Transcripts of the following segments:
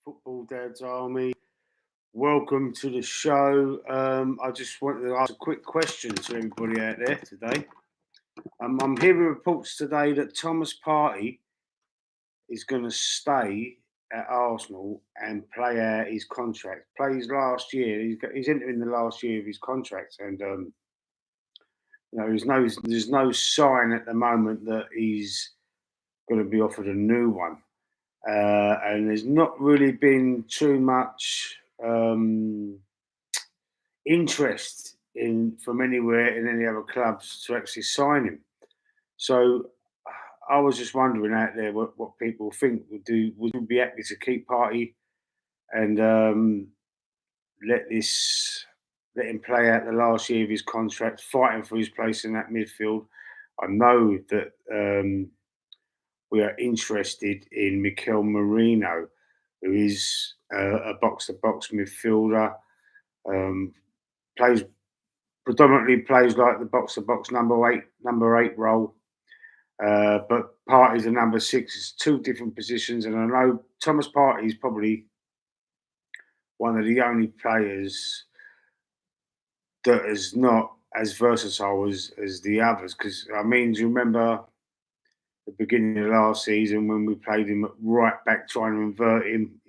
Football Dad's Army. Welcome to the show. I just wanted to ask a quick question to everybody out there today. I'm hearing reports today that Thomas Partey is going to stay at Arsenal and play out his contract. Plays last year. He's entering the last year of his contract, and there's no sign at the moment that he's going to be offered a new one. And there's not really been too much interest in from anywhere in any other clubs to actually sign him. So I was just wondering out there what people think would you be happy to keep Party and let this let him play out the last year of his contract, fighting for his place in that midfield. I know that we are interested in Mikel Merino, who is a box-to-box midfielder. Um, plays predominantly plays like the box-to-box number eight role. But Partey's a number six. It's two different positions, and I know Thomas Partey is probably one of the only players that is not as versatile as the others. Because I mean, do you remember the beginning of last season when we played him at right back trying to invert him?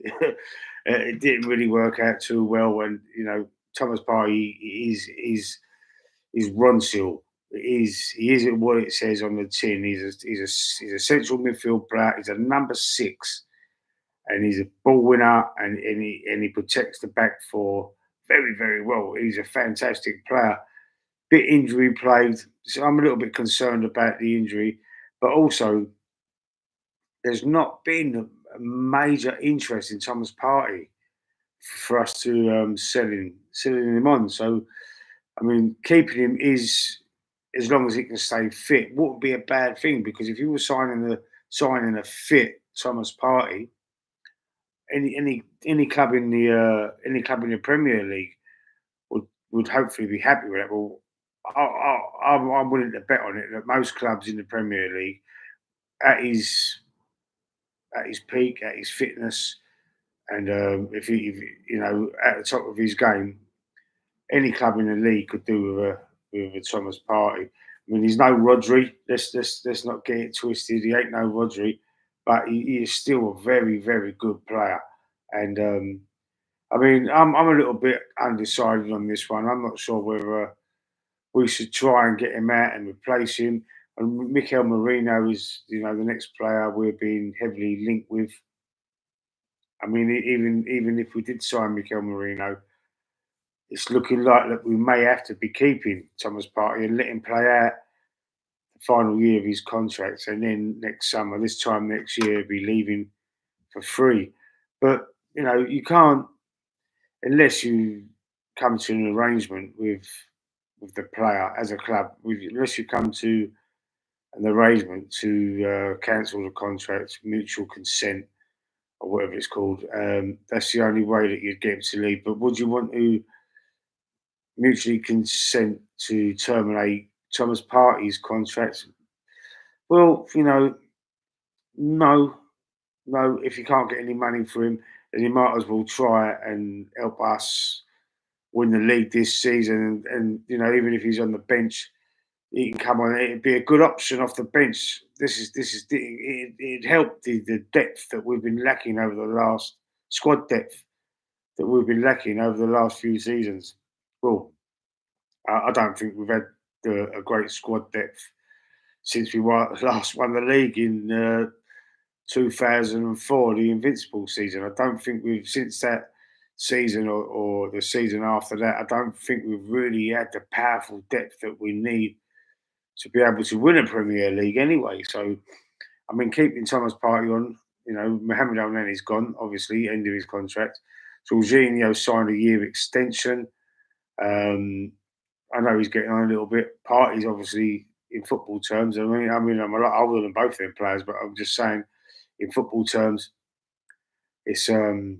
It didn't really work out too well. And Thomas Partey is Ronsil. He is what it says on the tin. He's a central midfield player. He's a number six, and he's a ball winner, and he protects the back four very, very well. He's a fantastic player. Bit injury plagued, so I'm a little bit concerned about the injury, but also there's not been a major interest in Thomas Partey for us to selling him on. So I mean, keeping him is as long as he can stay fit wouldn't be a bad thing, because if you were signing a fit Thomas Partey, any club in the Premier League would hopefully be happy with that. Well, I'm willing to bet on it that most clubs in the Premier League, at his peak, at his fitness, and if at the top of his game, any club in the league could do with a Thomas Partey. I mean, he's no Rodri. Let's not get it twisted. He ain't no Rodri, but he is still a very, very good player. And I mean, I'm a little bit undecided on this one. I'm not sure whether we should try and get him out and replace him. And Mikel Merino is, the next player we're being heavily linked with. I mean, even if we did sign Mikel Merino, it's looking like that we may have to be keeping Thomas Partey and let him play out the final year of his contract, and then next summer, this time next year, be leaving for free. But you can't, unless you come to an arrangement with the player as a club. Unless you come to an arrangement to cancel the contract, mutual consent, or whatever it's called. That's the only way that you'd get him to leave. But would you want to mutually consent to terminate Thomas Partey's contract? Well, no, no. If you can't get any money for him, then you might as well try and help us win the league this season. And even if he's on the bench, he can come on. It'd be a good option off the bench. It'd help the depth that we've been lacking over the last squad depth that we've been lacking over the last few seasons. Well, I don't think we've had a great squad depth since we last won the league in 2004, the Invincible season. I don't think we've, since that season or the season after that, I don't think we've really had the powerful depth that we need to be able to win a Premier League anyway. So, I mean, keeping Thomas Partey on, Mohamed El-Neni's gone, obviously, end of his contract. Jorginho signed a year extension. I know he's getting on a little bit. Partey's obviously, in football terms, I mean, I'm a lot older than both them players, but I'm just saying, in football terms, it's the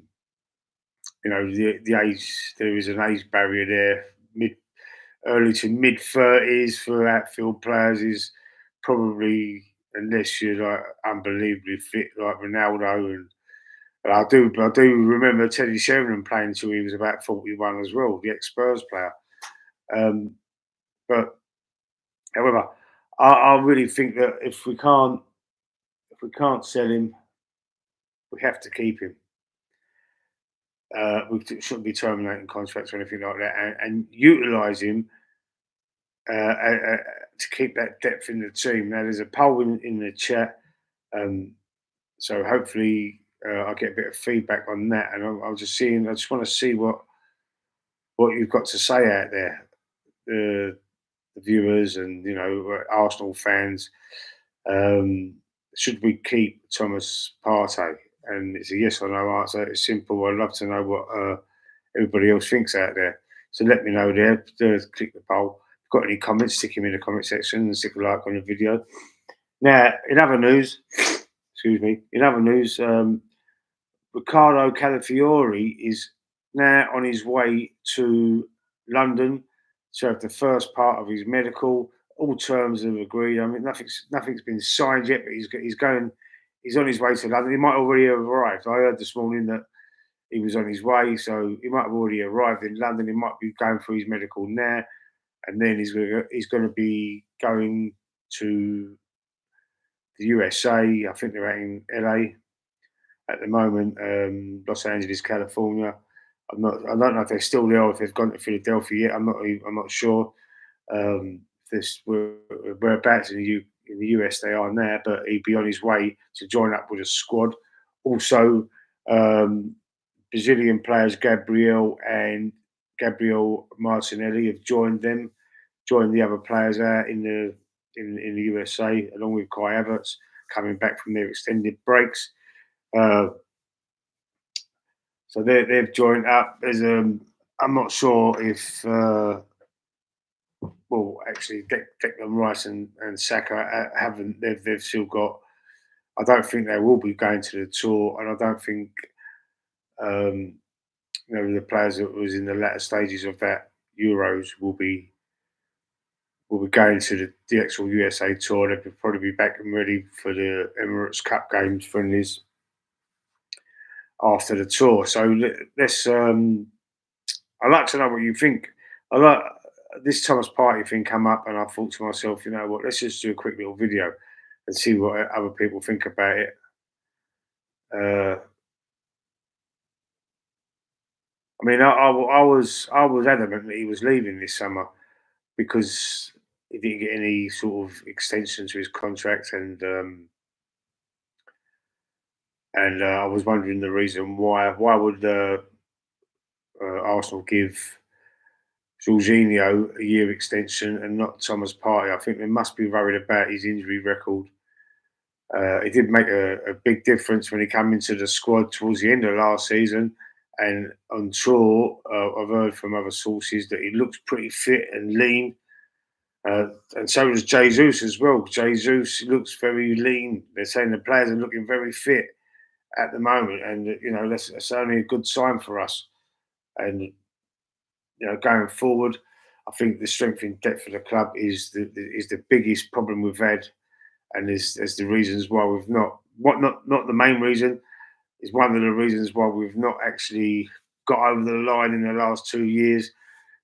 age. There is an age barrier there. Early to mid 30s for outfield players is probably, unless you're like unbelievably fit like Ronaldo But I do remember Teddy Sheringham playing until he was about 41 as well, the ex-Spurs player. Um, but however, I really think that if we can't sell him, we have to keep him. Shouldn't be terminating contracts or anything like that, and utilise him to keep that depth in the team. Now, there's a poll in the chat, um, so hopefully I'll get a bit of feedback on that, and I'll just seeing. I just want to see what you've got to say out there, the, the viewers and Arsenal fans. Um, should we keep Thomas Partey? And it's a yes or no answer. It's simple. I'd love to know what everybody else thinks out there. So let me know there. Click the poll. If you've got any comments, stick them in the comment section and stick a like on the video. Now, in other news, excuse me, in other news, Riccardo Calafiori is now on his way to London to have the first part of his medical. All terms are agreed. I mean, nothing's been signed yet, but he's going. He's on his way to London. He might already have arrived. I heard this morning that he was on his way, so he might have already arrived in London. He might be going through his medical now, and then he's going to be going to the USA. I think they're out in LA at the moment, Los Angeles, California. I don't know if they're still there or if they've gone to Philadelphia yet. I'm not sure. This whereabouts in the US they are now, but he'd be on his way to join up with a squad. Also, um, Brazilian players Gabriel Martinelli have joined the other players out in the USA, along with Kai Havertz coming back from their extended breaks. Uh, so they've joined up. I'm not sure if actually Declan Rice and Saka haven't. They've still got. I don't think they will be going to the tour, and I don't think um, the players that was in the latter stages of that Euros will be going to the actual USA tour. They'll probably be back and ready for the Emirates Cup games friendlies after the tour. So let's. I'd like to know what you think. I like this Thomas Party thing come up, and I thought to myself, you know what? Let's just do a quick little video and see what other people think about it. Uh, I mean, I was adamant that he was leaving this summer because he didn't get any sort of extension to his contract, and I was wondering the reason why. Why would Arsenal give Jorginho a year extension and not Thomas Partey? I think they must be worried about his injury record. It did make a big difference when he came into the squad towards the end of last season. And on tour, I've heard from other sources that he looks pretty fit and lean. And so does Jesus as well. Jesus looks very lean. They're saying the players are looking very fit at the moment. And, that's only a good sign for us. And, going forward, I think the strength in depth of the club is the biggest problem we've had, and there's the reasons why we've not the main reason, is one of the reasons why we've not actually got over the line in the last 2 years.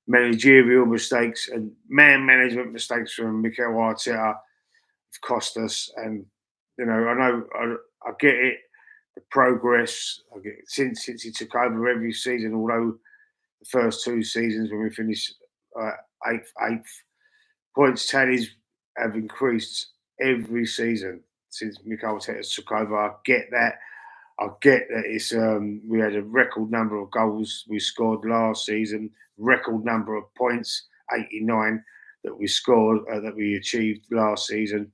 Managerial mistakes and man management mistakes from Mikel Arteta have cost us. And I know I get it, the progress. I get it, since he took over every season, although the first two seasons when we finished eighth, points tallies have increased every season since Mikel Arteta took over. I get that. I get that it's we had a record number of goals we scored last season, record number of points, 89 that we scored that we achieved last season,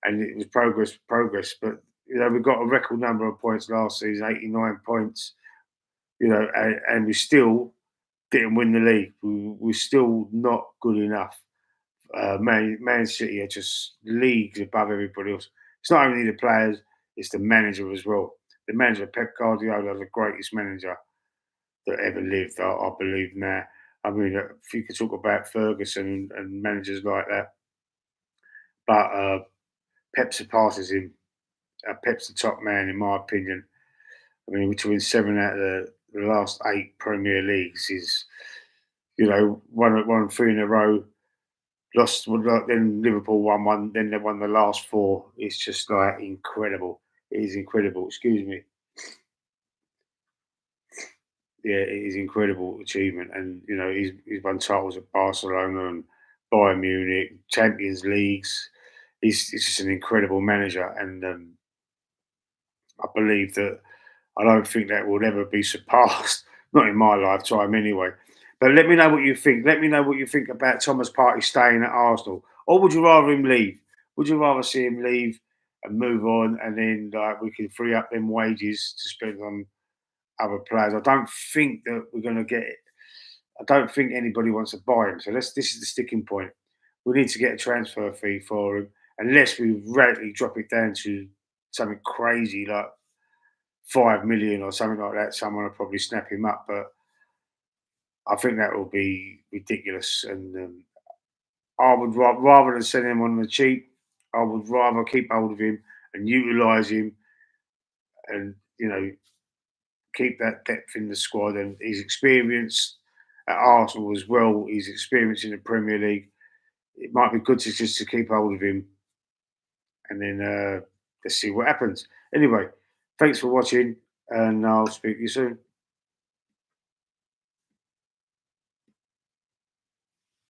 and it was progress. But we got a record number of points last season, 89 points. And we still didn't win the league. We're still not good enough. Man City are just leagues above everybody else. It's not only the players, it's the manager as well. The manager, Pep Guardiola, the greatest manager that ever lived, I believe now. I mean, if you could talk about Ferguson and managers like that, but Pep surpasses him. Pep's the top man, in my opinion. I mean, to win 7 out of the last 8 Premier Leagues is, you know, won 3 in a row, lost well, like, then Liverpool won 1, then they won the last 4. It's just, like, incredible. It is incredible, excuse me. Yeah, it is incredible achievement, and, you know, he's won titles at Barcelona and Bayern Munich, Champions Leagues. He's just an incredible manager, and, I believe that I don't think that will ever be surpassed, not in my lifetime anyway. But let me know what you think. Let me know what you think about Thomas Partey staying at Arsenal, or would you rather him leave? Would you rather see him leave and move on, and then like we can free up them wages to spend on other players? I don't think that we're going to get it. I don't think anybody wants to buy him. So this is the sticking point. We need to get a transfer fee for him, unless we radically drop it down to something crazy like 5 million or something like that. Someone will probably snap him up, but I think that will be ridiculous. And I would rather than send him on the cheap, I would rather keep hold of him and utilise him, and keep that depth in the squad and his experience at Arsenal as well. His experience in the Premier League. It might be good to just to keep hold of him, and then let's see what happens. Anyway, thanks for watching, and I'll speak to you soon.